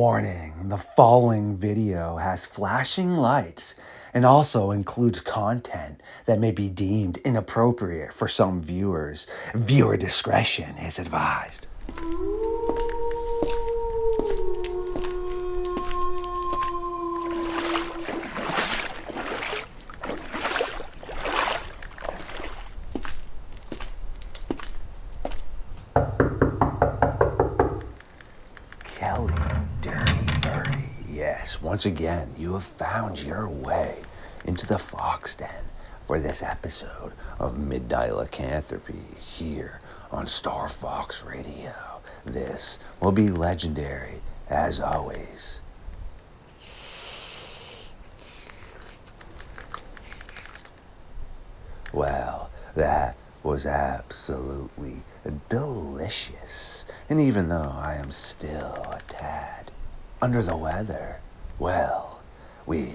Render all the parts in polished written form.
Warning, the following video has flashing lights and also includes content that may be deemed inappropriate for some viewers. Viewer discretion is advised. Once again, you have found your way into the Fox Den for this episode of Midnight Lycanthropy here on StarFox Radio. This will be legendary as always. Well, that was absolutely delicious. And even though I am still a tad under the weather, well, we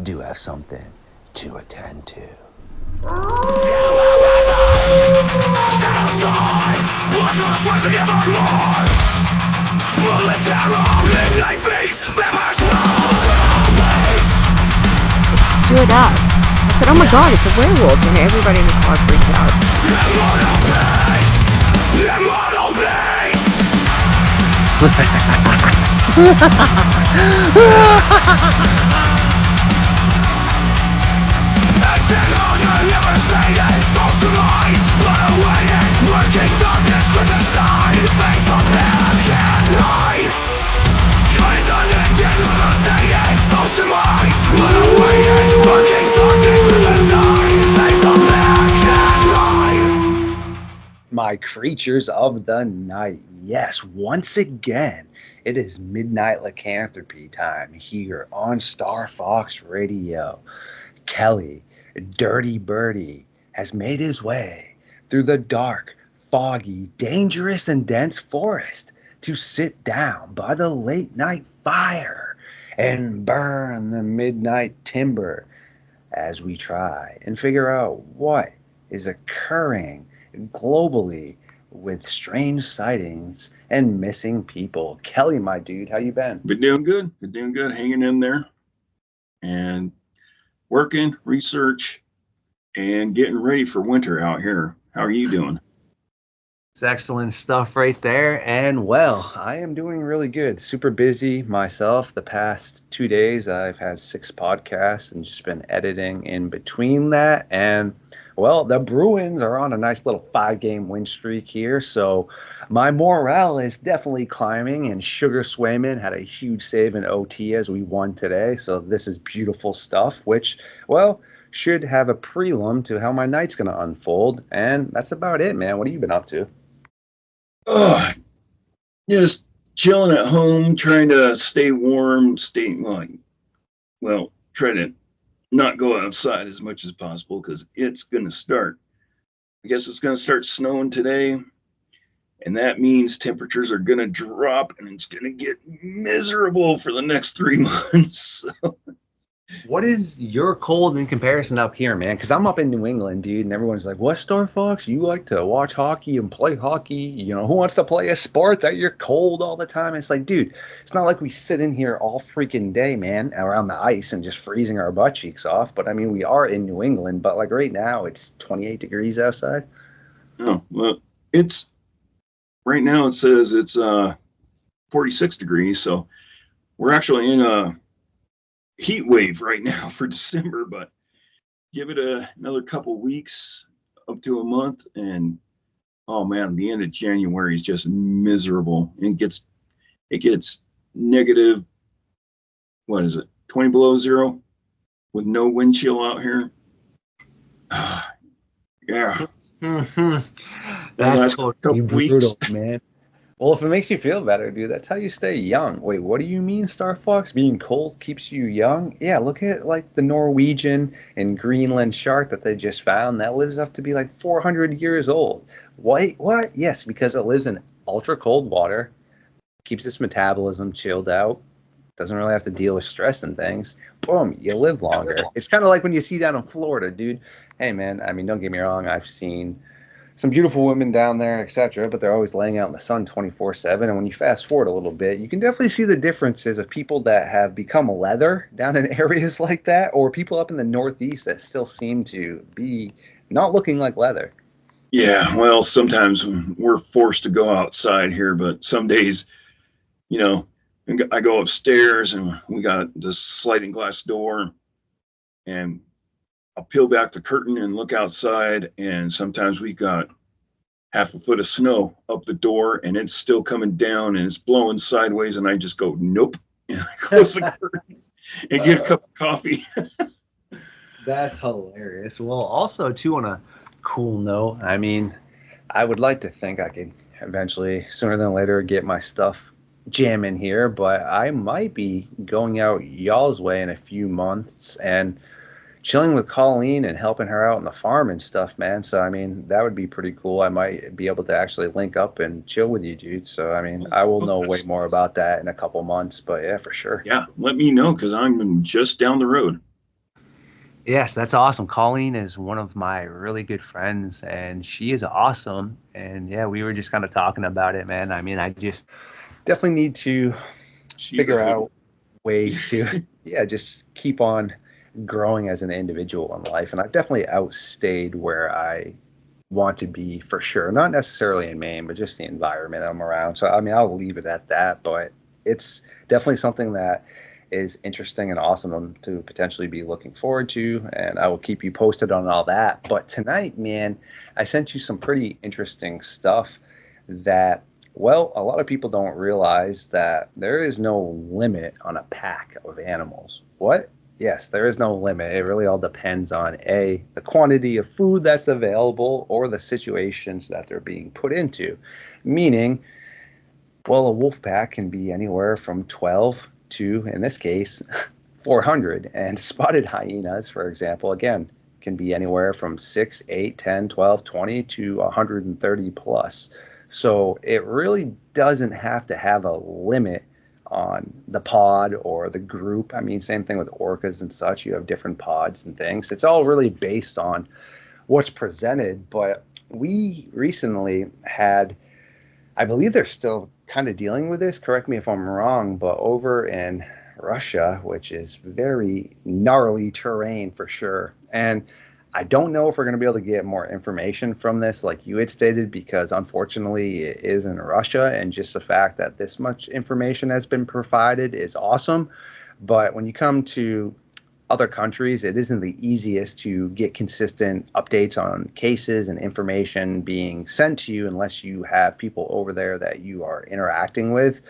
do have something to attend to. Stood up. I said, oh my god, it's a werewolf. And everybody in the car freaked out. My creatures of the night, yes, once again, it is Midnight Lycanthropy time here on StarFox Radio. Kelly, Dirty Birdy, has made his way through the dark, foggy, dangerous, and dense forest to sit down by the late night fire and burn the midnight timber as we try and figure out what is occurring globally with strange sightings and missing people. Kelly, my dude, how you been? Been doing good. Hanging in there and working, research, and getting ready for winter out here. How are you doing? It's excellent stuff right there. And well, I am doing really good. Super busy myself. The past 2 days, I've had 6 podcasts and just been editing in between that. And well, the Bruins are on a nice little 5-game win streak here. So my morale is definitely climbing. And Sugar Swayman had a huge save in OT as we won today. So this is beautiful stuff, which, well, should have a prelim to how my night's going to unfold. And that's about it, man. What have you been up to? Just chilling at home, trying to stay warm, try to not go outside as much as possible because it's going to start. I guess it's going to start snowing today, and that means temperatures are going to drop, and it's going to get miserable for the next 3 months. So. What is your cold in comparison up here, man? Because I'm up in New England, dude, and everyone's like, what, StarFox? You like to watch hockey and play hockey? You know, who wants to play a sport that you're cold all the time? It's like, dude, it's not like we sit in here all freaking day, man, around the ice and just freezing our butt cheeks off. But, I mean, we are in New England, but, like, right now it's 28 degrees outside. Oh, well, right now it says it's 46 degrees, so we're actually in a heat wave right now for December, but give it another couple weeks, up to a month, and oh man, the end of January is just miserable. And it gets negative, what is it, 20 below zero with no wind chill out here. Yeah. That's totally brutal, man. Well, if it makes you feel better, dude, that's how you stay young. Wait, what do you mean, StarFox? Being cold keeps you young? Yeah, look at, like, the Norwegian and Greenland shark that they just found. That lives up to be, like, 400 years old. What? Yes, because it lives in ultra-cold water, keeps its metabolism chilled out, doesn't really have to deal with stress and things. Boom, you live longer. It's kind of like when you see down in Florida, dude. Hey, man, I mean, don't get me wrong. I've seen some beautiful women down there, etc. But they're always laying out in the sun 24/7. And when you fast forward a little bit, you can definitely see the differences of people that have become leather down in areas like that, or people up in the Northeast that still seem to be not looking like leather. Yeah, well, sometimes we're forced to go outside here, but some days, you know, I go upstairs and we got this sliding glass door, and I'll peel back the curtain and look outside, and sometimes we got half a foot of snow up the door, and it's still coming down and it's blowing sideways, and I just go, nope, and I close the curtain and get a cup of coffee. That's hilarious. Well, also too on a cool note, I mean, I would like to think I could eventually, sooner than later, get my stuff jamming here, but I might be going out y'all's way in a few months and chilling with Colleen and helping her out on the farm and stuff, man. So I mean, that would be pretty cool. I might be able to actually link up and chill with you, dude. So I mean, I will know way more about that in a couple months, but yeah, for sure. Yeah, let me know because I'm just down the road. Yes, that's awesome. Colleen is one of my really good friends, and she is awesome. And yeah, we were just kind of talking about it, man. I mean, I just definitely need to figure out ways to, yeah, just keep on growing as an individual in life. And I've definitely outstayed where I want to be for sure. Not necessarily in Maine, but just the environment I'm around. So, I mean, I'll leave it at that. But it's definitely something that is interesting and awesome to potentially be looking forward to. And I will keep you posted on all that. But tonight, man, I sent you some pretty interesting stuff that, well, a lot of people don't realize that there is no limit on a pack of animals. What? Yes, there is no limit. It really all depends on A, the quantity of food that's available or the situations that they're being put into. Meaning, well, a wolf pack can be anywhere from 12 to, in this case, 400. And spotted hyenas, for example, again, can be anywhere from 6, 8, 10, 12, 20 to 130 plus. So it really doesn't have to have a limit on the pod or the group. I mean, same thing with orcas and such. You have different pods and things. It's all really based on what's presented. But we recently had, I believe they're still kind of dealing with this. Correct me if I'm wrong, but over in Russia, which is very gnarly terrain for sure. And I don't know if we're going to be able to get more information from this, like you had stated, because unfortunately it is in Russia, and just the fact that this much information has been provided is awesome. But when you come to other countries, it isn't the easiest to get consistent updates on cases and information being sent to you unless you have people over there that you are interacting with.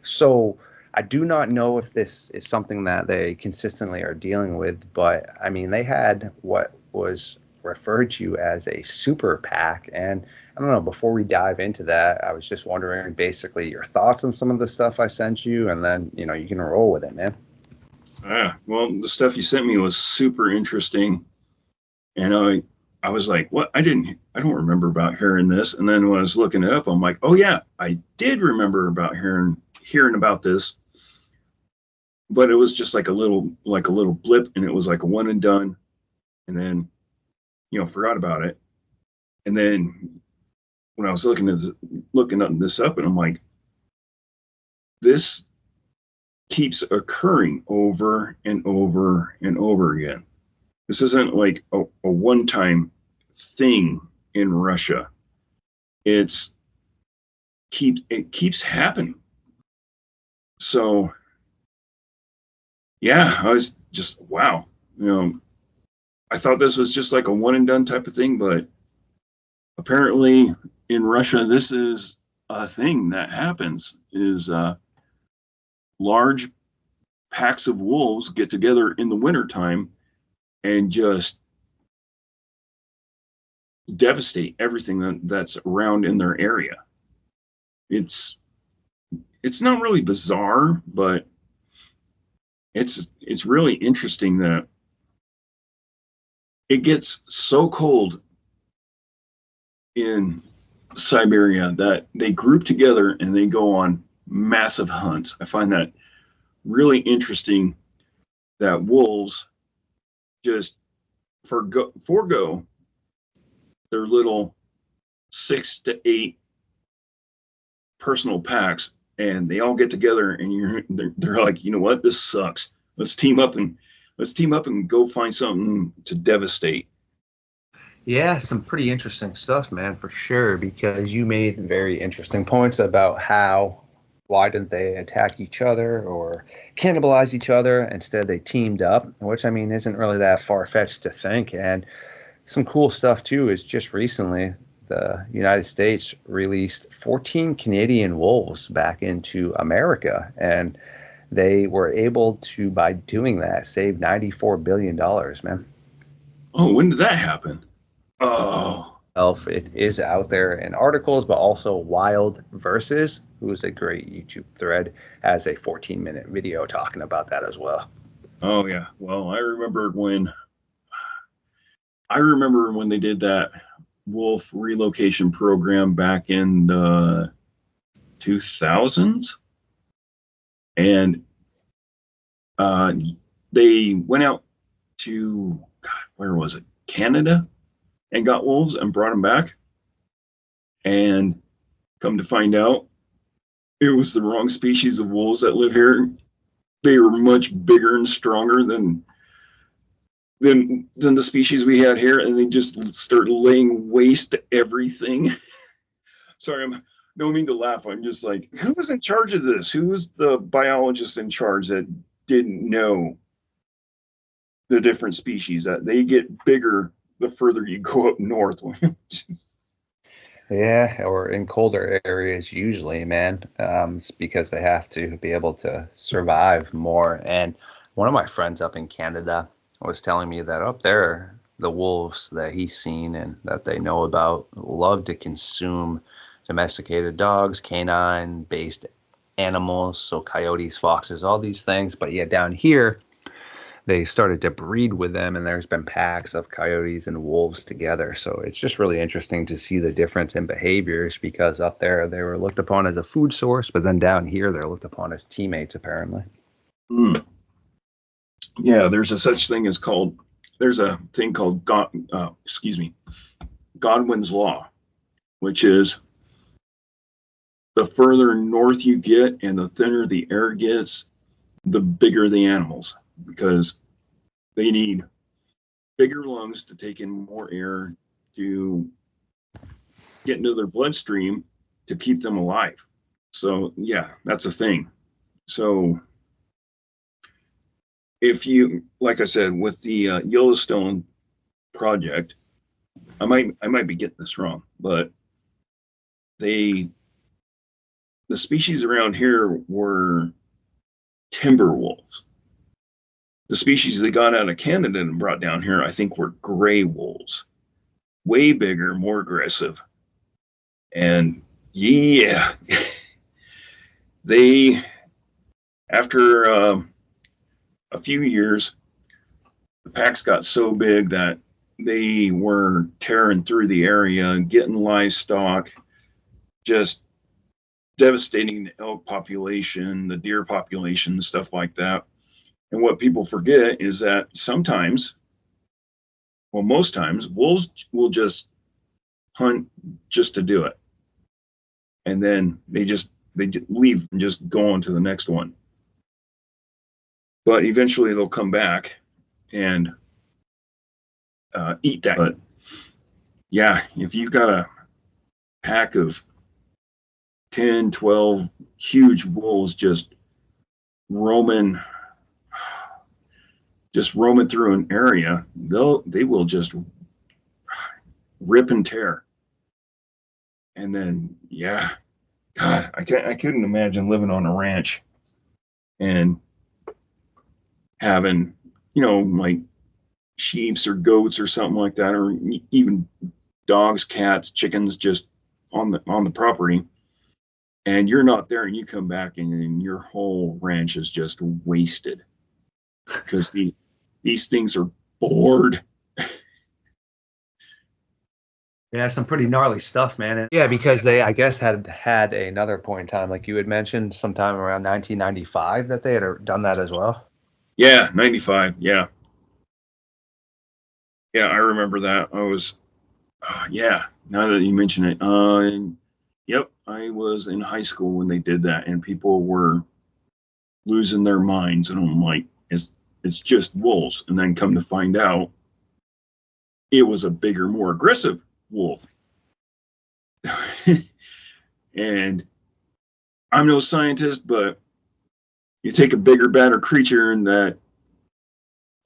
So I do not know if this is something that they consistently are dealing with, but I mean, they had what was referred to as a super PAC. And I don't know, before we dive into that, I was just wondering basically your thoughts on some of the stuff I sent you, and then, you know, you can roll with it, man. Well, the stuff you sent me was super interesting. And I was like, what? I don't remember about hearing this. And then when I was looking it up, I'm like, oh yeah, I did remember about hearing about this. But it was just like a little blip, and it was like a one and done. And then, forgot about it. And then when I was looking this up, and I'm like, this keeps occurring over and over and over again. This isn't like a one-time thing in Russia. It keeps happening. So yeah, I was just, wow. I thought this was just like a one and done type of thing, but apparently in Russia, this is a thing that happens, is large packs of wolves get together in the wintertime and just devastate everything that's around in their area. It's not really bizarre, but it's really interesting that it gets so cold in Siberia that they group together and they go on massive hunts. I find that really interesting, that wolves just forego their little 6 to 8 personal packs, and they all get together, and they're like, you know what, this sucks. Let's team up and go find something to devastate. Yeah, some pretty interesting stuff, man, for sure, because you made very interesting points about why didn't they attack each other or cannibalize each other? Instead, they teamed up, which, I mean, isn't really that far-fetched to think. And some cool stuff, too, is just recently the United States released 14 Canadian wolves back into America, and they were able to, by doing that, save $94 billion, man. Oh, when did that happen? Oh. It is out there in articles, but also Wild Versus, who is a great YouTube thread, has a 14-minute video talking about that as well. Oh, yeah. Well, I remember when they did that wolf relocation program back in the 2000s, and they went out to, God, where was it? Canada, and got wolves and brought them back. And come to find out, it was the wrong species of wolves that live here. They were much bigger and stronger than the species we had here, and they just started laying waste to everything. Sorry, I don't mean to laugh. I'm just like, who was in charge of this? Who was the biologist in charge that didn't know the different species, that they get bigger the further you go up north? Yeah, or in colder areas usually, man, it's because they have to be able to survive more. And one of my friends up in Canada was telling me that up there, the wolves that he's seen and that they know about love to consume domesticated dogs, canine-based animals, so coyotes, foxes, all these things. But yeah, down here, they started to breed with them, and there's been packs of coyotes and wolves together. So it's just really interesting to see the difference in behaviors, because up there they were looked upon as a food source, but then down here they're looked upon as teammates, apparently. Yeah, there's a thing called Godwin's Law, which is the further north you get and the thinner the air gets, the bigger the animals, because they need bigger lungs to take in more air to get into their bloodstream to keep them alive. So yeah, that's a thing. So if you, like I said, with the Yellowstone project, I might be getting this wrong, but the species around here were timber wolves. The species they got out of Canada and brought down here, I think, were gray wolves, way bigger, more aggressive, and yeah, they, after a few years, the packs got so big that they were tearing through the area, getting livestock, just devastating the elk population, the deer population, stuff like that. And what people forget is that sometimes, well, most times, wolves will just hunt just to do it, and then they leave and just go on to the next one. But eventually they'll come back and eat that. But yeah, if you've got a pack of 10, 12 huge wolves just roaming through an area, they will just rip and tear. And then, yeah, God, I couldn't imagine living on a ranch and having, like sheeps or goats or something like that, or even dogs, cats, chickens, just on the property, and you're not there, and you come back and your whole ranch is just wasted because these things are bored. Yeah, some pretty gnarly stuff, man. Yeah, because they, I guess, had another point in time, like you had mentioned, sometime around 1995, that they had done that as well. Yeah, 95. Yeah. Yeah, I remember that. Yeah, now that you mention it, yep, I was in high school when they did that, and people were losing their minds, and I'm like, it's just wolves, and then come to find out, it was a bigger, more aggressive wolf, and I'm no scientist, but you take a bigger, badder creature and that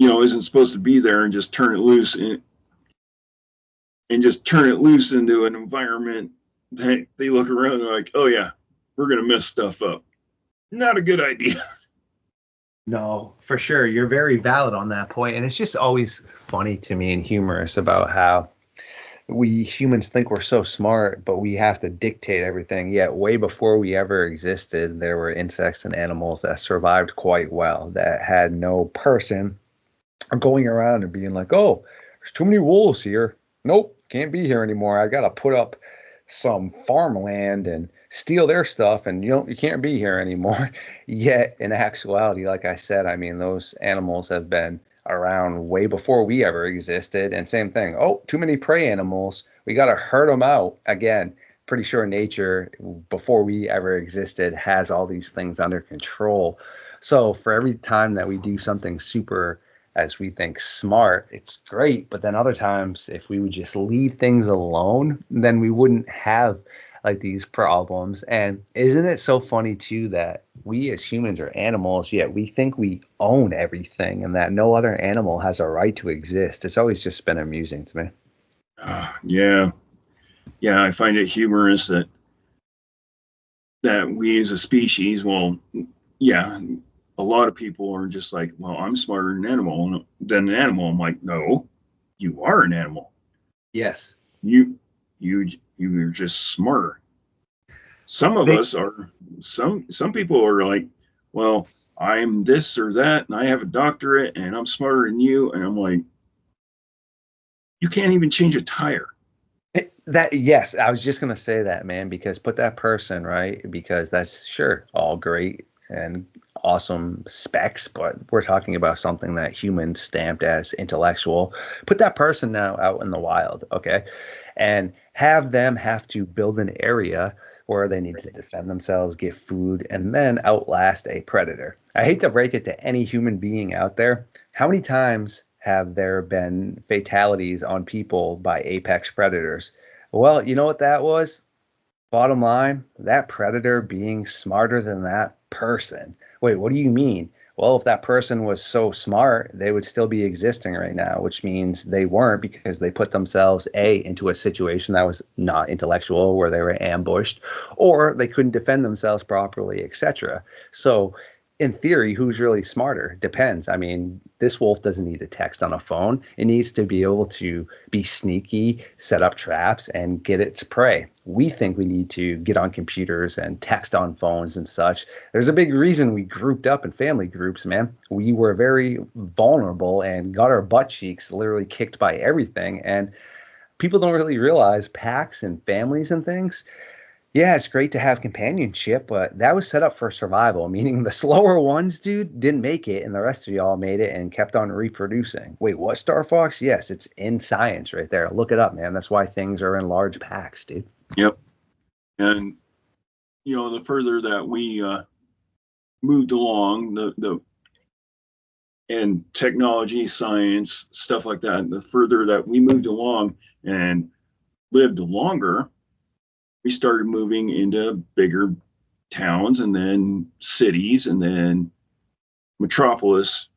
isn't supposed to be there, and just turn it loose, and just turn it loose into an environment that they look around and like, oh yeah, we're gonna mess stuff up. Not a good idea. No, for sure. You're very valid on that point. And it's just always funny to me and humorous about how we humans think we're so smart, but we have to dictate everything. Yet, way before we ever existed, there were insects and animals that survived quite well, that had no person going around and being like, oh, there's too many wolves here. Nope, can't be here anymore. I got to put up some farmland and steal their stuff, and you can't be here anymore. Yet in actuality, like I said, I mean, those animals have been around way before we ever existed. And same thing, oh, too many prey animals, we got to herd them out. Again, pretty sure nature before we ever existed has all these things under control. So for every time that we do something super, as we think, smart, it's great. But then other times, if we would just leave things alone, then we wouldn't have like these problems. And isn't it so funny too that we as humans are animals, yet we think we own everything and that no other animal has a right to exist? It's always just been amusing to me. Yeah, yeah, I find it humorous that we as a species, well, yeah, a lot of people are just like, well, I'm smarter than an animal. I'm like, no, you are an animal. Yes. You you're just smarter. Some of They, us are. Some people are like, well, I'm this or that, and I have a doctorate, and I'm smarter than you. And I'm like, you can't even change a tire. that yes, I was just gonna say that, man, because put that person, right, because that's sure all great and awesome specs, but we're talking about something that humans stamped as intellectual. Put that person now out in the wild, okay, and have them have to build an area where they need to defend themselves, get food, and then outlast a predator. I hate to break it to any human being out there. How many times have there been fatalities on people by apex predators? Well, you know what that was? Bottom line, that predator being smarter than that person. Wait, what do you mean? Well, if that person was so smart, they would still be existing right now, which means they weren't because they put themselves into a situation that was not intellectual, where they were ambushed, or they couldn't defend themselves properly, etc. So in theory, who's really smarter? Depends. I mean, this wolf doesn't need to text on a phone. It needs to be able to be sneaky, set up traps, and get its prey. We think we need to get on computers and text on phones and such. There's a big reason we grouped up in family groups, man. We were very vulnerable and got our butt cheeks literally kicked by everything. And people don't really realize packs and families and things. Yeah, it's great to have companionship, but that was set up for survival, meaning the slower ones, dude, didn't make it, and the rest of y'all made it and kept on reproducing. Wait, what, Star Fox? Yes, it's in science right there. Look it up, man. That's why things are in large packs, dude. Yep. And the further that we moved along, the and technology, science, stuff like that, the further that we moved along and lived longer, we started moving into bigger towns and then cities and then metropolis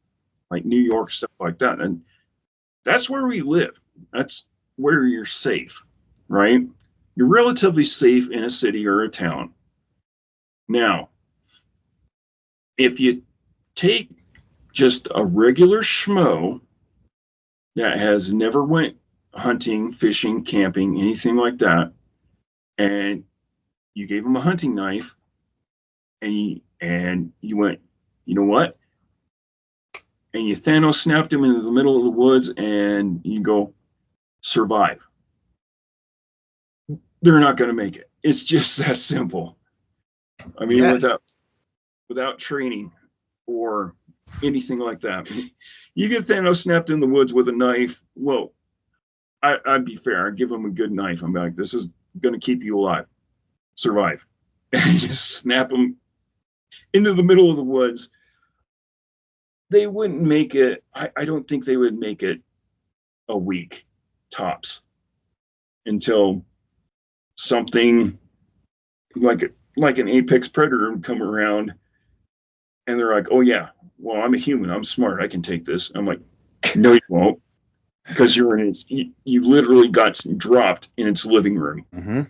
like New York, stuff like that. And that's where we live. That's where you're safe, right? You're relatively safe in a city or a town. Now, if you take just a regular schmo that has never went hunting, fishing, camping, anything like that, and you gave him a hunting knife, and you went, you know what? And you Thanos snapped him into the middle of the woods, and you go, survive. They're not going to make it. It's just that simple. I mean, Yes. without training or anything like that. You get Thanos snapped in the woods with a knife. Well, I'd be fair. I'd give them a good knife. I'm like, this is going to keep you alive. Survive. And just snap them into the middle of the woods. They wouldn't make it. I don't think they would make it a week tops until something like an apex predator would come around, and they're like, oh yeah, well, I'm a human, I'm smart, I can take this. I'm like, no, you won't, because you literally got dropped in its living room. Mm-hmm.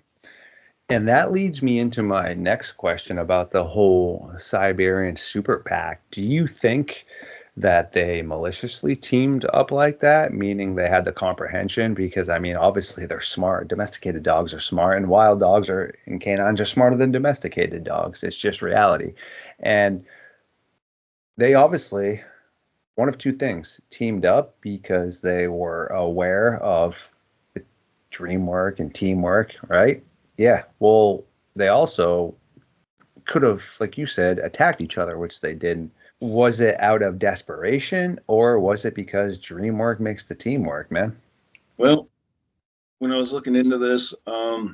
And that leads me into my next question about the whole Siberian super pack. Do you think that they maliciously teamed up like that, meaning they had the comprehension? Because, I mean, obviously they're smart. Domesticated dogs are smart, and wild dogs and canines are smarter than domesticated dogs. It's just reality. And they obviously, one of two things, teamed up because they were aware of dream work and teamwork, right? Yeah. Well, they also could have, like you said, attacked each other, which they didn't. Was it out of desperation, or was it because dream work makes the teamwork, man? Well, when I was looking into this, I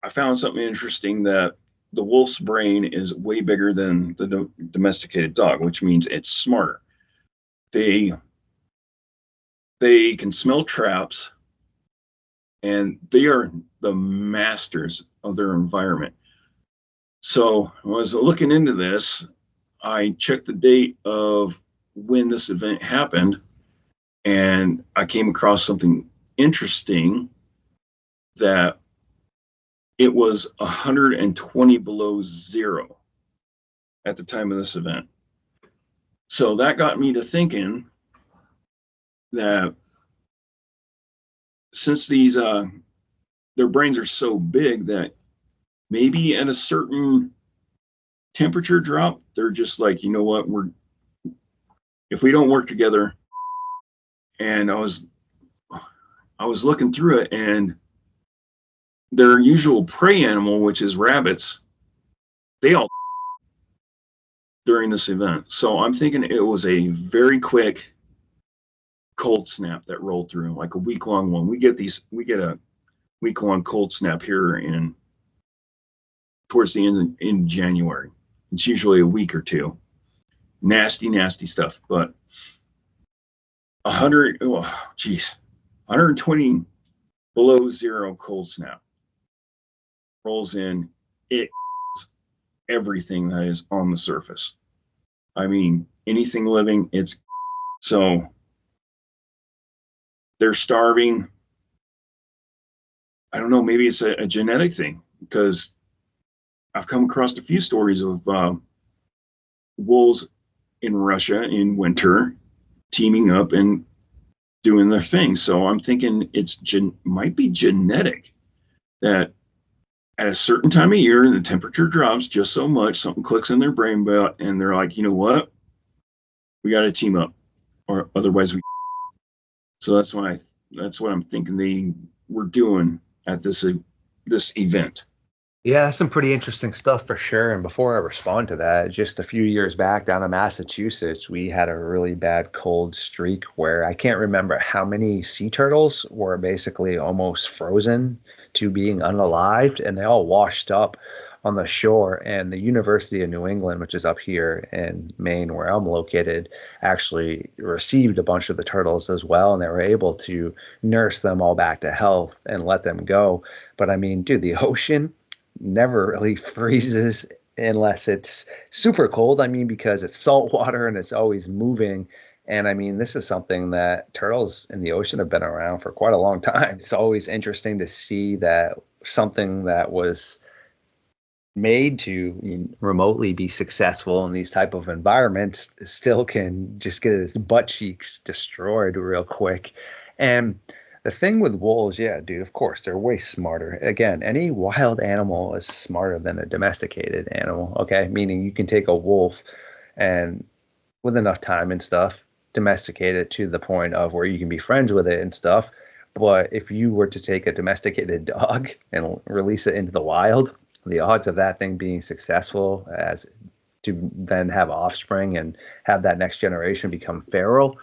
found something interesting, that the wolf's brain is way bigger than the domesticated dog, which means it's smarter. They can smell traps, and they are the masters of their environment. So when I was looking into this, I checked the date of when this event happened, and I came across something interesting, that it was 120 below zero at the time of this event. So that got me to thinking that since these their brains are so big, that maybe at a certain temperature drop, they're just like, you know what, if we don't work together. And I was looking through it, and their usual prey animal, which is rabbits, they all during this event. So I'm thinking it was a very quick cold snap that rolled through, like a week-long one. We get a week-long cold snap here towards the end in January. It's usually a week or two. Nasty, nasty stuff. But 120 below zero cold snap rolls in. It everything that is on the surface. I mean, anything living, so they're starving. I don't know, maybe it's a genetic thing, because I've come across a few stories of wolves in Russia in winter teaming up and doing their thing. So I'm thinking might be genetic, that at a certain time of year, the temperature drops just so much, something clicks in their brain, and they're like, you know what, we got to team up, or otherwise we. So that's what I'm thinking they were doing at this event. Yeah, that's some pretty interesting stuff for sure. And before I respond to that, just a few years back down in Massachusetts, we had a really bad cold streak where I can't remember how many sea turtles were basically almost frozen to being unalived, and they all washed up on the shore. And the University of New England, which is up here in Maine where I'm located, actually received a bunch of the turtles as well, and they were able to nurse them all back to health and let them go. But I mean, dude, the ocean never really freezes unless it's super cold. I mean, because it's salt water and it's always moving. And I mean, this is something that turtles in the ocean have been around for quite a long time. It's always interesting to see that something that was made to remotely be successful in these type of environments still can just get its butt cheeks destroyed real quick. And the thing with wolves, yeah, dude, of course, they're way smarter. Again, any wild animal is smarter than a domesticated animal, okay? Meaning you can take a wolf and with enough time and stuff, domesticate it to the point of where you can be friends with it and stuff. But if you were to take a domesticated dog and release it into the wild, the odds of that thing being successful as to then have offspring and have that next generation become feral,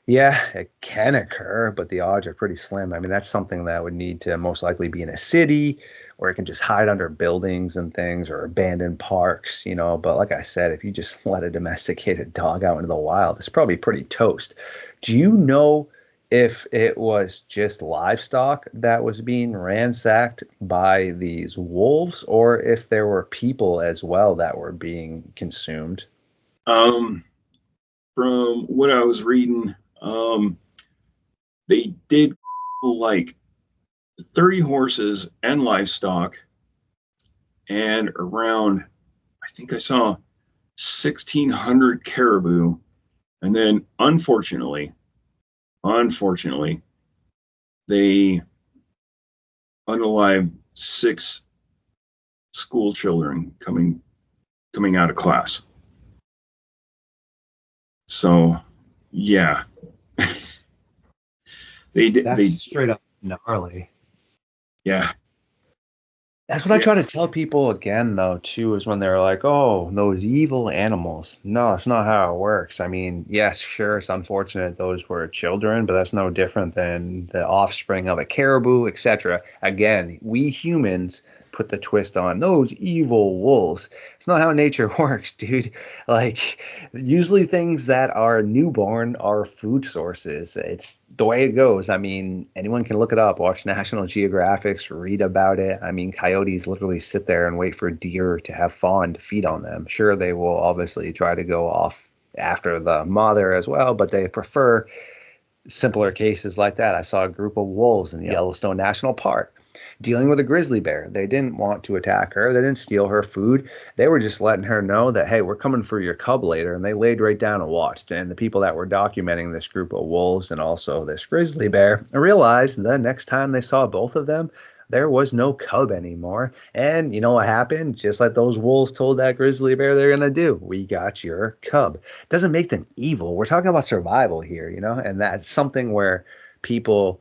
Yeah, it can occur, but the odds are pretty slim. I mean, that's something that would need to most likely be in a city, or it can just hide under buildings and things, or abandoned parks, you know. But like I said, if you just let a domesticated dog out into the wild, it's probably pretty toast. Do you know if it was just livestock that was being ransacked by these wolves, or if there were people as well that were being consumed? Um, from what I was reading, they did like 30 horses and livestock, and around, I think I saw 1,600 caribou, and then unfortunately, they unalived 6 school children coming out of class. So, yeah, That's straight up gnarly. yeah, That's what I try to tell people again, though, too, is when they're like, oh, those evil animals. No, that's not how it works. I mean, yes, sure, it's unfortunate those were children, but that's no different than the offspring of a caribou, etc. Again, we humans put the twist on those evil wolves. It's not how nature works, dude. Like, usually things that are newborn are food sources. It's the way it goes. I mean, anyone can look it up, watch National Geographics, read about it. I mean, coyotes literally sit there and wait for deer to have fawn to feed on them. Sure, they will obviously try to go off after the mother as well, but they prefer simpler cases like that. I saw a group of wolves in the Yellowstone National Park dealing with a grizzly bear. They didn't want to attack her. They didn't steal her food. They were just letting her know that, hey, we're coming for your cub later. And they laid right down and watched. And the people that were documenting this group of wolves and also this grizzly bear realized the next time they saw both of them, there was no cub anymore. And you know what happened? Just like those wolves told that grizzly bear they're going to do. We got your cub. Doesn't make them evil. We're talking about survival here, you know? And that's something where people,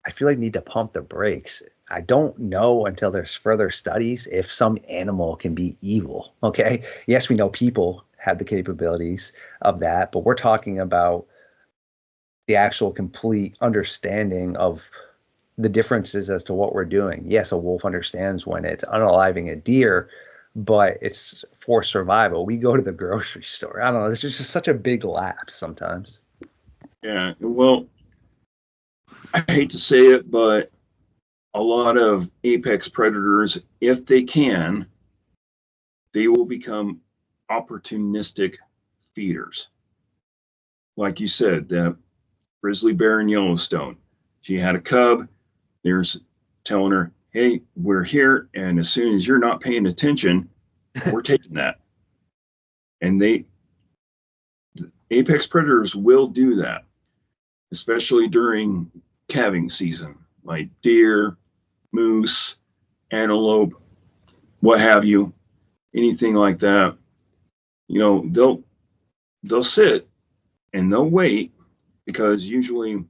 I feel like, need to pump the brakes. I don't know until there's further studies if some animal can be evil. Okay. Yes, we know people have the capabilities of that, but we're talking about the actual complete understanding of the differences as to what we're doing. Yes, a wolf understands when it's unaliving a deer, but it's for survival. We go to the grocery store. I don't know. It's just such a big lapse sometimes. yeah. Well, I hate to say it, but a lot of apex predators, if they can, they will become opportunistic feeders. Like you said, the grizzly bear in Yellowstone, she had a cub. They're telling her, hey, we're here. And as soon as you're not paying attention, we're taking that. And apex predators will do that, especially during calving season, like deer, moose, antelope, what have you, anything like that. You know, they'll sit and they'll wait, because usually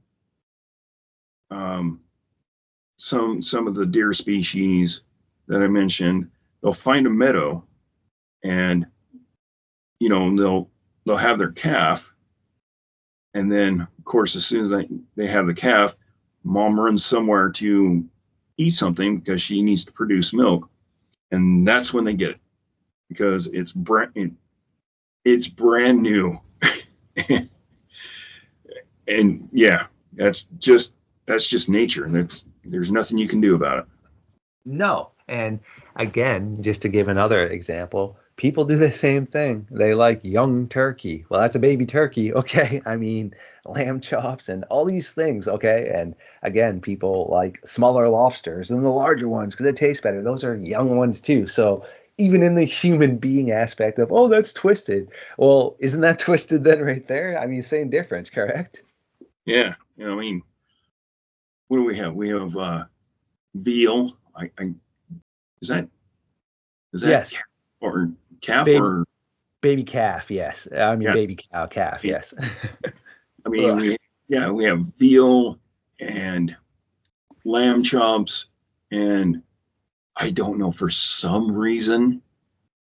some of the deer species that I mentioned, they'll find a meadow, and you know they'll have their calf, and then of course as soon as they have the calf, mom runs somewhere to eat something because she needs to produce milk, and that's when they get it, because it's brand new. And yeah, that's just nature. There's nothing you can do about it. No. And again, just to give another example, people do the same thing. They like young turkey. Well, that's a baby turkey. Okay. I mean, lamb chops and all these things. Okay. And again, people like smaller lobsters than the larger ones because they taste better. Those are young ones too. So even in the human being aspect of, oh, that's twisted. Well, isn't that twisted then right there? I mean, same difference, correct? Yeah. You know, I mean, what do we have? We have veal. Is that Yes. or calf Baby, or baby calf. Yes. I mean, yeah? baby cow calf. Yes. I mean, we have veal and lamb chops, and I don't know, for some reason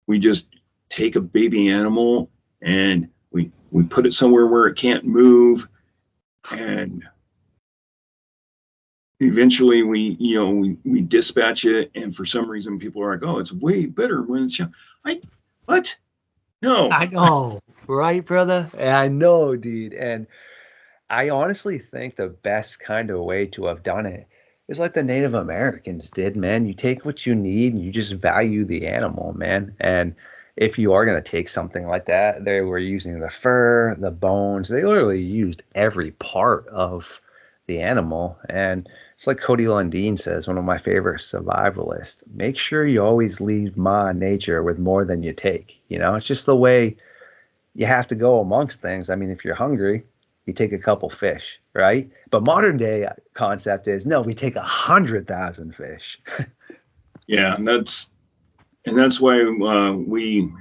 we just take a baby animal and we put it somewhere where it can't move, And eventually we dispatch it, and for some reason people are like, oh, it's way better when it's young. What? No. I know, right, brother? I know, dude. And I honestly think the best kind of way to have done it is like the Native Americans did, man. You take what you need and you just value the animal, man. And if you are going to take something like that, they were using the fur, the bones. They literally used every part of the animal. And it's like Cody Lundeen says, one of my favorite survivalists, make sure you always leave Ma nature with more than you take. You know, it's just the way you have to go amongst things. I mean, if you're hungry, you take a couple fish, right? But modern day concept is no, we take 100,000 fish. Yeah, and that's why we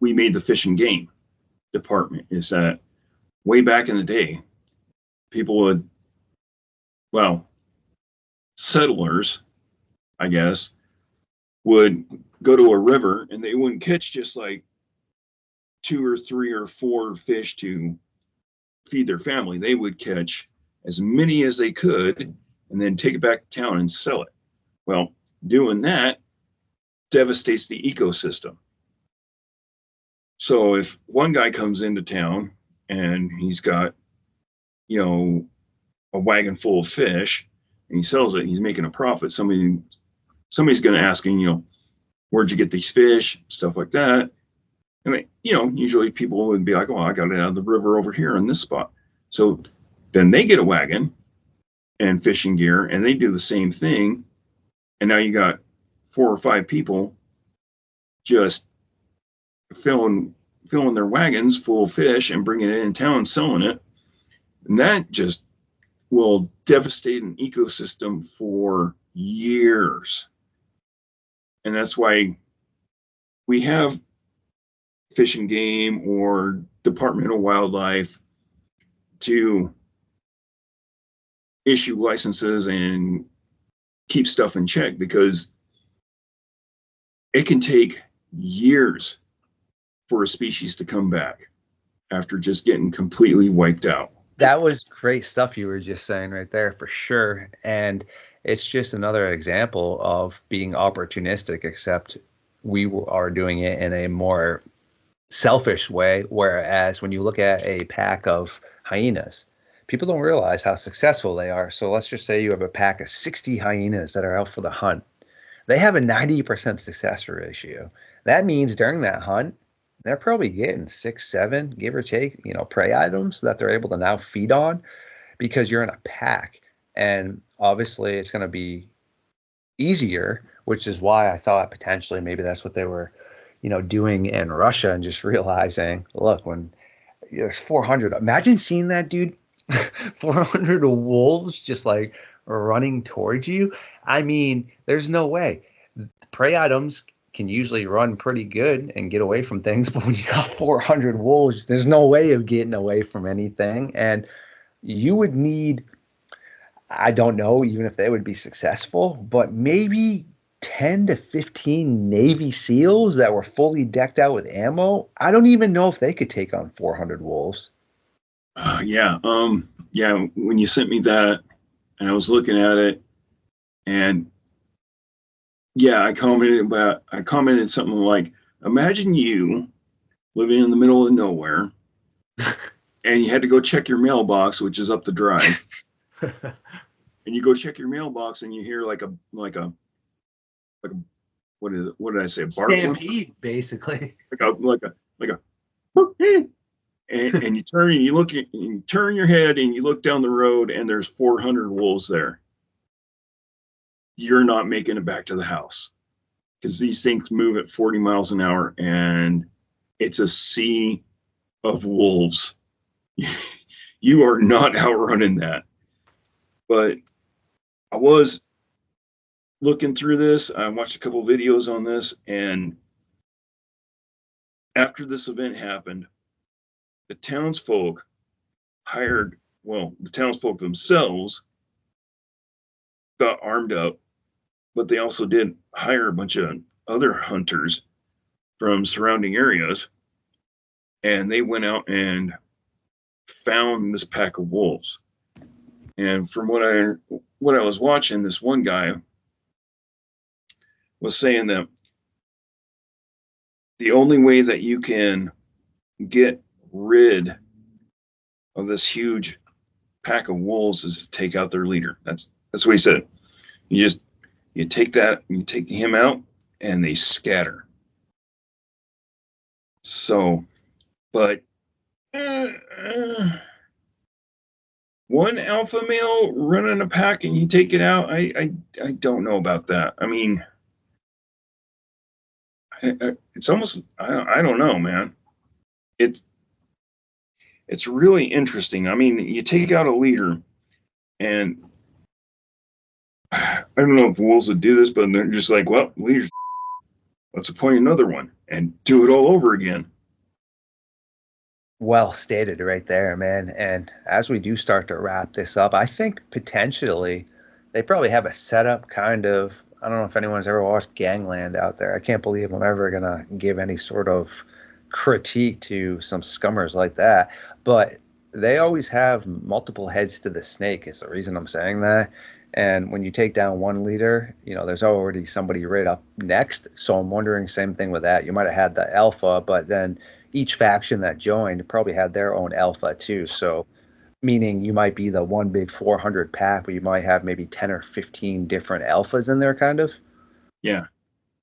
made the fish and game department. Is that way back in the day, people would, well, settlers, I guess, would go to a river and they wouldn't catch just like 2 or 3 or 4 fish to feed their family. They would catch as many as they could and then take it back to town and sell it. Well, doing that devastates the ecosystem. So if one guy comes into town and he's got, a wagon full of fish and he sells it, he's making a profit. Somebody's going to ask him, where'd you get these fish? Stuff like that. I mean, usually people would be like, oh, I got it out of the river over here in this spot. So then they get a wagon and fishing gear and they do the same thing. And now you got 4 or 5 people just filling their wagons full of fish and bringing it in town and selling it. And that just will devastate an ecosystem for years. And that's why we have Fish and Game or Department of Wildlife to issue licenses and keep stuff in check, because it can take years for a species to come back after just getting completely wiped out. That was great stuff you were just saying right there, for sure. And it's just another example of being opportunistic, except we are doing it in a more selfish way. Whereas when you look at a pack of hyenas, people don't realize how successful they are. So let's just say you have a pack of 60 hyenas that are out for the hunt. They have a 90% success ratio. That means during that hunt, they're probably getting 6, 7, give or take, prey items that they're able to now feed on, because you're in a pack. And obviously it's going to be easier, which is why I thought potentially maybe that's what they were, doing in Russia, and just realizing, look, when there's 400, imagine seeing that, dude, 400 wolves just like running towards you. I mean, there's no way. Prey items can usually run pretty good and get away from things, but when you got 400 wolves, there's no way of getting away from anything. And you would need, I don't know even if they would be successful, but maybe 10 to 15 Navy SEALs that were fully decked out with ammo. I don't even know if they could take on 400 wolves. Yeah. When you sent me that and I was looking at it, and yeah, I commented something like, imagine you living in the middle of nowhere and you had to go check your mailbox, which is up the drive. And you go check your mailbox and you hear like a what is it? What did I say? A stampede, basically. Like a and you turn and you turn your head and you look down the road and there's 400 wolves there. You're not making it back to the house, because these things move at 40 miles an hour and it's a sea of wolves. You are not outrunning that. But I was looking through this. I watched a couple videos on this, and after this event happened, the townsfolk the townsfolk themselves got armed up, but they also did hire a bunch of other hunters from surrounding areas, and they went out and found this pack of wolves. And from what I was watching, this one guy was saying that the only way that you can get rid of this huge pack of wolves is to take out their leader. That's what he said. You take him out, and they scatter. So, but one alpha male running a pack and you take it out, I don't know about that. I mean, it's almost, I don't know, man. It's really interesting. I mean, you take out a leader, and I don't know if wolves would do this, but they're just like, well, leaders, let's appoint another one and do it all over again. Well stated right there, man. And as we do start to wrap this up, I think potentially they probably have a setup kind of. I don't know if anyone's ever watched Gangland out there. I can't believe I'm ever going to give any sort of critique to some scummers like that. But they always have multiple heads to the snake is the reason I'm saying that. And when you take down one leader, there's already somebody right up next. So I'm wondering, same thing with that. You might have had the alpha, but then each faction that joined probably had their own alpha too. So meaning you might be the one big 400 pack, but you might have maybe 10 or 15 different alphas in there, kind of. Yeah.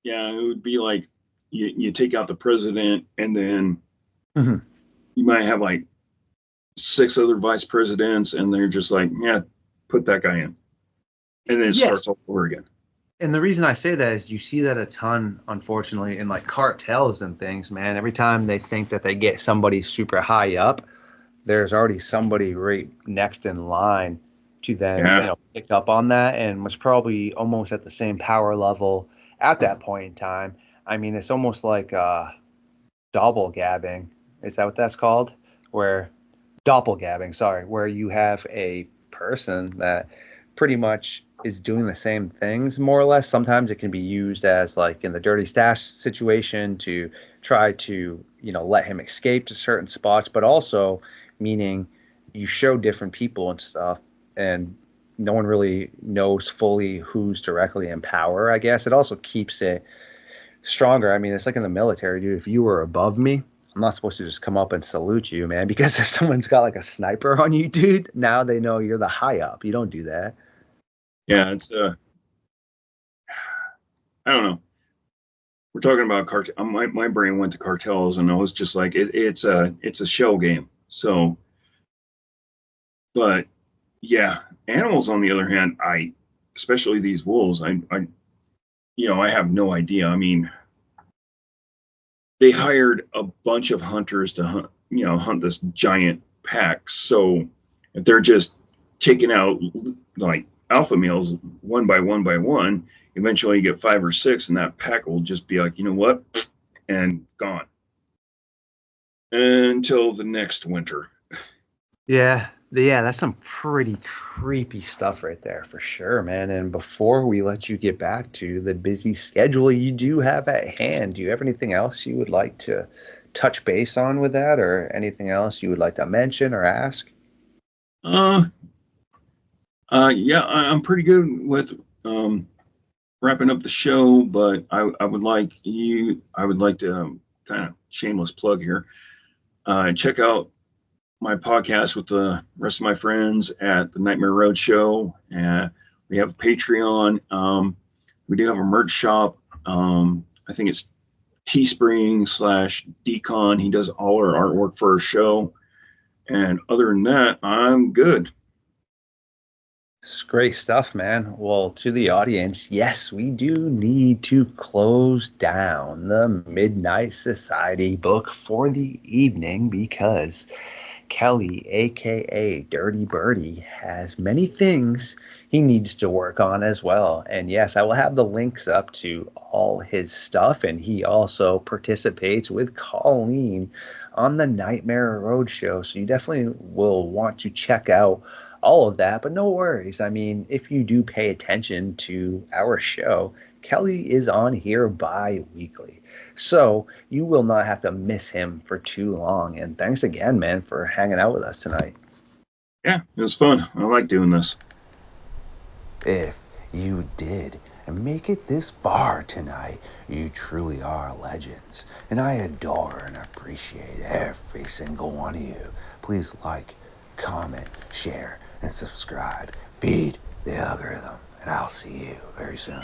It would be like you take out the president, and then you might have like 6 other vice presidents, and they're just like, yeah, put that guy in. And then it starts all over again. And the reason I say that is you see that a ton, unfortunately, in like cartels and things, man. Every time they think that they get somebody super high up, there's already somebody right next in line to then pick up on that, and was probably almost at the same power level at that point in time. I mean, it's almost like doppelgabbing. Is that what that's called? Where you have a person that pretty much is doing the same things, more or less. Sometimes it can be used as like in the dirty stash situation to try to, let him escape to certain spots, but also meaning you show different people and stuff, and no one really knows fully who's directly in power, I guess. It also keeps it stronger. I mean, it's like in the military, dude. If you were above me, I'm not supposed to just come up and salute you, man, because if someone's got like a sniper on you, dude, now they know you're the high up. You don't do that. Yeah, it's I don't know. We're talking about cartel. My brain went to cartels, and I was just like, it's a shell game. So, but yeah, animals on the other hand, especially these wolves, I have no idea. I mean, they hired a bunch of hunters to hunt this giant pack. So if they're just taking out like alpha males one by one, eventually you get 5 or 6, and that pack will just be like, you know what, and gone until the next winter. Yeah, that's some pretty creepy stuff right there for sure, man. And before we let you get back to the busy schedule you do have at hand, do you have anything else you would like to touch base on with that, or anything else you would like to mention or ask? Yeah, I'm pretty good with wrapping up the show, but I would like to kind of shameless plug here. Check out my podcast with the rest of my friends at the Nightmare Road Show. We have Patreon. We do have a merch shop. I think it's Teespring/Decon. He does all our artwork for our show. And other than that, I'm good. It's great stuff, man. Well, to the audience, yes, we do need to close down the Midnight Society book for the evening because Kelly, aka Dirty Birdy, has many things he needs to work on as well. And yes, I will have the links up to all his stuff, and he also participates with Colleen on the Nightmare Roadshow, so you definitely will want to check out all of that. But no worries. I mean, if you do pay attention to our show, Kelly is on here bi-weekly, so you will not have to miss him for too long. And thanks again, man, for hanging out with us tonight. Yeah, it was fun. I like doing this. If you did make it this far tonight, you truly are legends, and I adore and appreciate every single one of you. Please like, comment, share, and subscribe. Feed the algorithm, and I'll see you very soon.